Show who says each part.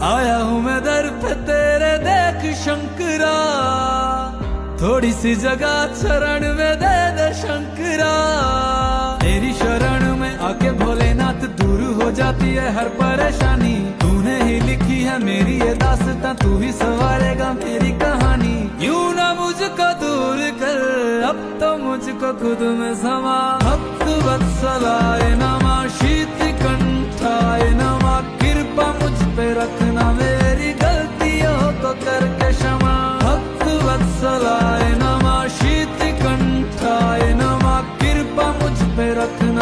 Speaker 1: आया हूँ मैं दर पे तेरे, देख शंकरा, थोड़ी सी जगह शरण में दे दे शंकरा। तेरी शरण में आके भोलेनाथ दूर हो जाती है हर परेशानी। तूने ही लिखी है मेरी ये दास्तां, तू ही संवारेगा मेरी कहानी। यूं ना मुझको दूर कर, अब तो मुझको खुद में समा। भक्त वत्सलाय नमः, शीत कंठाय नमः, कृपा मुझ पे रखना, मेरी गलतियों को करके क्षमा। भक्त वत्सलाय नमः, शीत कंठाय नमः, कृपा मुझ पे रखना।